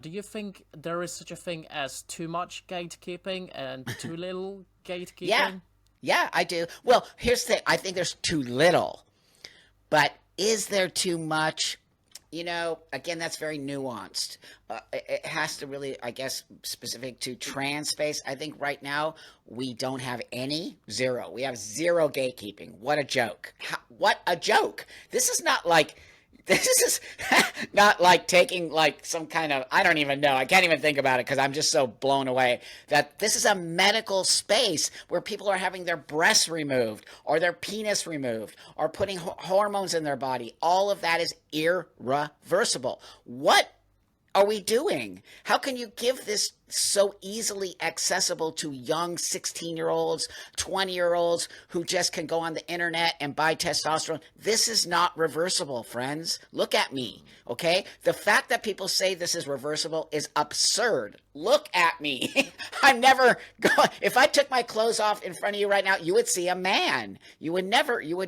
Do you think there is such a thing as too much gatekeeping and too little Yeah, gatekeeping? yeah, I do. Well, here's the thing. I think there's too little, but is there too much? Again, that's very nuanced. It has to really, I guess, specific to trans space. I think right now we don't have any, zero. We have zero gatekeeping. What a joke. What a joke. This is not like this is not like taking like some kind of, I don't even know. I can't even think about it because I'm just so blown away that this is a medical space where people are having their breasts removed or their penis removed or putting hormones in their body. All of that is irreversible. What are we doing? How can you give this so easily accessible to young 16-year-olds, 20-year-olds who just can go on the internet and buy testosterone? This is not reversible, friends. Look at me, okay? The fact that people say this is reversible is absurd. Look at me. I'm never going. If I took my clothes off in front of you right now, you would see a man. You would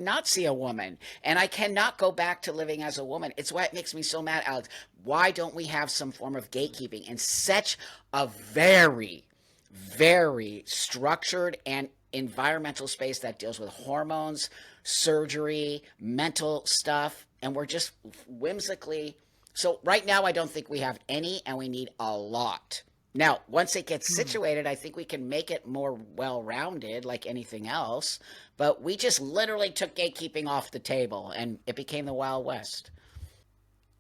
not see a woman. And I cannot go back to living as a woman. It's why it makes me so mad, Alex. Why don't we have some form of gatekeeping in such a very, very structured and environmental space that deals with hormones, surgery, mental stuff, and we're just whimsically. So, right now, I don't think we have any, and we need a lot. Now, once it gets Hmm. situated, I think we can make it more well rounded like anything else. But we just literally took gatekeeping off the table and it became the Wild West.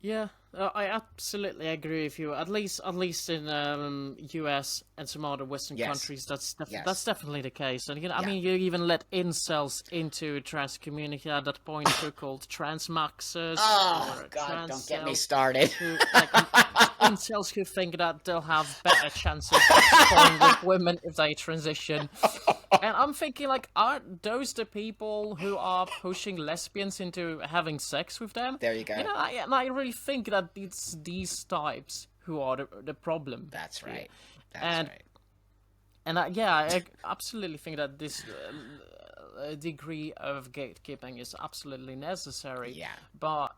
Yeah, I absolutely agree with you. At least in US and some other Western Yes. countries, that's Yes. definitely the case. And I Yeah. mean, you even let incels into trans community at that point who called transmaxxers Oh, or God, don't get me transcels, started. who incels who think that they'll have better chances of falling with women if they transition. And I'm thinking, like, aren't those the people who are pushing lesbians into having sex with them? There you go. And I really think that it's these types who are the problem That's here. right. That's And right. yeah, I absolutely think that this degree of gatekeeping is absolutely necessary. Yeah. But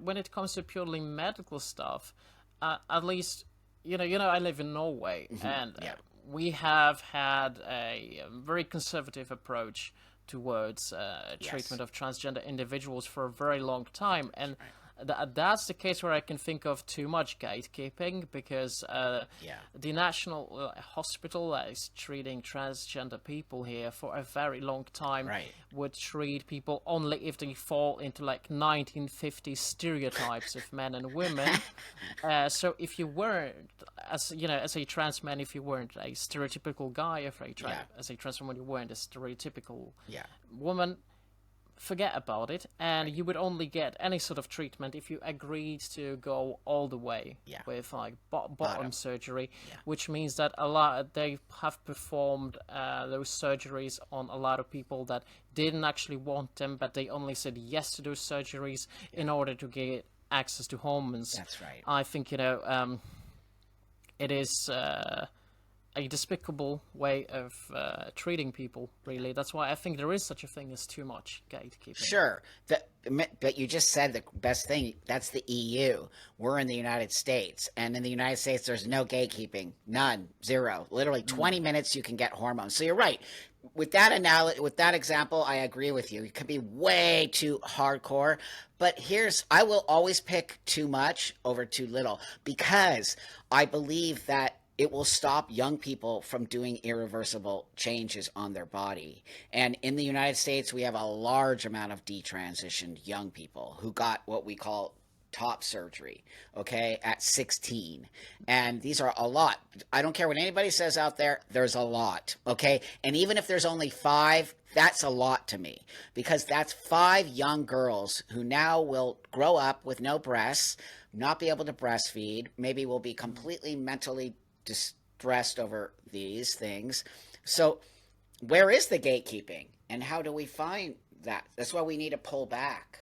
when it comes to purely medical stuff, at least I live in Norway, and Yeah. we have had a very conservative approach towards Yes. treatment of transgender individuals for a very long time, That's and right. that's the case where I can think of too much gatekeeping because Yeah. the national hospital that is treating transgender people here for a very long time Right. would treat people only if they fall into like 1950s stereotypes of men and women. So if you weren't, as a trans man, if you weren't a stereotypical guy, Yeah. as a trans woman, you weren't a stereotypical Yeah. woman, forget about it, and Right. you would only get any sort of treatment if you agreed to go all the way Yeah. with like bottom Bottom. surgery, Yeah. which means that a lot they have performed those surgeries on a lot of people that didn't actually want them, but they only said yes to those surgeries Yeah. in order to get access to hormones. That's right. I think it is a despicable way of treating people. Really, that's why I think there is such a thing as too much gatekeeping. Sure. But you just said the best thing. That's the EU. We're in the United States. And in the United States, there's no gatekeeping. None. Zero. Literally 20 minutes you can get hormones. So you're right. With that example, I agree with you. It could be way too hardcore. But I will always pick too much over too little because I believe that it will stop young people from doing irreversible changes on their body. And in the United States, we have a large amount of detransitioned young people who got what we call top surgery, okay, at 16. And these are a lot. I don't care what anybody says out there, there's a lot, okay? And even if there's only five, that's a lot to me because that's five young girls who now will grow up with no breasts, not be able to breastfeed, maybe will be completely mentally distressed over these things. So, where is the gatekeeping and how do we find that? That's why we need to pull back.